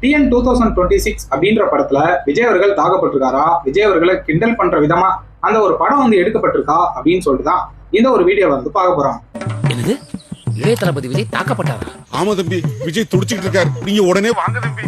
TN 2026 அப்படின்ற படத்துல விஜய் அவர்கள் தாக்கப்பட்டிருக்காரா, விஜய் அவர்களை கிண்டல் பண்ற விதமா அந்த ஒரு படம் வந்து எடுக்கப்பட்டிருக்கா அப்படின்னு சொல்லிட்டு தான் இந்த ஒரு வீடியோ வந்து பார்க்க போறோம். என்னது, இளைய தளபதி விஜய் தாக்கப்பட்டாரா? ஆமா தம்பி, விஜய் துடிச்சிட்டு இருக்காரு, நீங்க உடனே வாங்க தம்பி.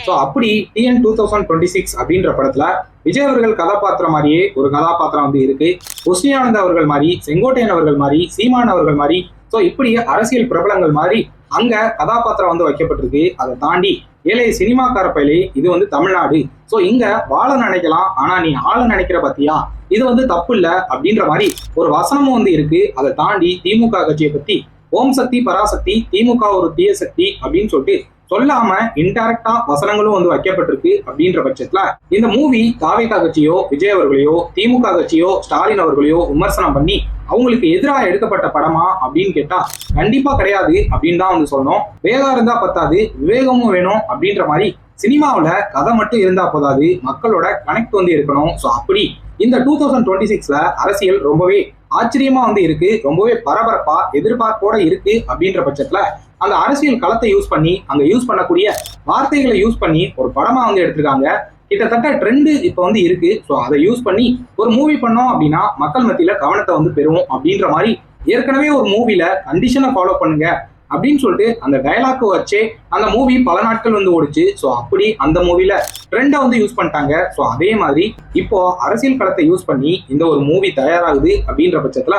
சோ அப்படி டிஎன் 2026 அப்படின்ற படத்துல விஜய் அவர்கள் கதாபாத்திரம் மாதிரியே ஒரு கதாபாத்திரம் வந்து இருக்கு. உஸ்னி ஆனந்த் அவர்கள் மாதிரி, செங்கோட்டையன் அவர்கள் மாதிரி, சீமான் அவர்கள் மாதிரி, சோ இப்படி அரசியல் பிரபலங்கள் மாதிரி அங்க கதாபாத்திரம் வந்து வைக்கப்பட்டிருக்கு. அதை தாண்டி ஏழை சினிமாக்கார பயிலே இது வந்து தமிழ்நாடு, சோ இங்க வாழ நினைக்கலாம், ஆனா நீ ஆள நினைக்கிற பத்தியா, இது வந்து தப்பு இல்ல அப்படின்ற மாதிரி ஒரு வசனமும் வந்து இருக்கு. அதை தாண்டி திமுக கட்சியை பத்தி ஓம் சக்தி பராசக்தி, திமுக ஒரு தீய சக்தி அப்படின்னு சொல்லிட்டு சொல்லாம இன்டைரக்டா வசனங்களும் வந்து வைக்கப்பட்டிருக்கு. அப்படின்ற பட்சத்துல இந்த மூவி தாவேகா கட்சியோ, விஜய் அவர்களையோ, திமுக கட்சியோ, ஸ்டாலின் அவர்களையோ விமர்சனம் பண்ணி அவங்களுக்கு எதிராக எடுக்கப்பட்ட படமா அப்படின்னு கேட்டா கண்டிப்பா கிடையாது அப்படின்னு தான் வந்து சொல்லணும். வேகம் இருந்தா பத்தாது, விவேகமும் வேணும் அப்படின்ற மாதிரி சினிமாவில கதை மட்டும் இருந்தா போதாது, மக்களோட கனெக்ட் வந்து இருக்கணும். ஸோ அப்படி இந்த 2026ல அரசியல் ரொம்பவே ஆச்சரியமா வந்து இருக்கு, ரொம்பவே பரபரப்பா எதிர்பார்ப்போட இருக்கு. அப்படின்ற பட்சத்துல அந்த அரசியல் களத்தை யூஸ் பண்ணி அங்க யூஸ் பண்ணக்கூடிய வார்த்தைகளை யூஸ் பண்ணி ஒரு படமா வந்து எடுத்திருக்காங்க. கிட்டத்தட்ட ட்ரெண்டு இப்ப வந்து இருக்கு. ஸோ அதை யூஸ் பண்ணி ஒரு மூவி பண்ணோம் அப்படின்னா மக்கள் மத்தியில கவனத்தை வந்து பெறுவோம் அப்படின்ற மாதிரி ஏற்கனவே ஒரு மூவில கண்டிஷனை ஃபாலோ பண்ணுங்க அப்படின்னு சொல்லிட்டு அந்த டயலாக் வச்சே அந்த மூவி பல நாட்கள் வந்து ஓடிச்சு. ஸோ அப்படி அந்த மூவில ட்ரெண்டை வந்து யூஸ் பண்ணிட்டாங்க. ஸோ அதே மாதிரி இப்போ அரசியல் களத்தை யூஸ் பண்ணி இந்த ஒரு மூவி தயாராகுது. அப்படின்ற பட்சத்துல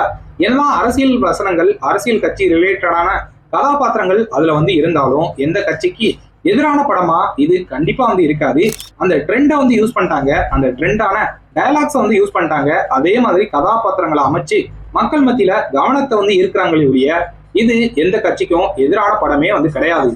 எல்லா அரசியல் வசனங்கள், அரசியல் கட்சி ரிலேட்டடான கதாபாத்திரங்கள் அதுல வந்து இருந்தாலும் எந்த கட்சிக்கு எதிரான படமா இது கண்டிப்பா வந்து இருக்காது. அந்த ட்ரெண்டை வந்து யூஸ் பண்ணிட்டாங்க, அந்த ட்ரெண்டான டயலாக்ஸை வந்து யூஸ் பண்ணிட்டாங்க. அதே மாதிரி கதாபாத்திரங்களை அமைச்சு மக்கள் மத்தியில கவனத்தை வந்து இருக்கிறாங்களே ஒழிய இது எந்த கட்சிக்கும் எதிரான படமே வந்து கிடையாது.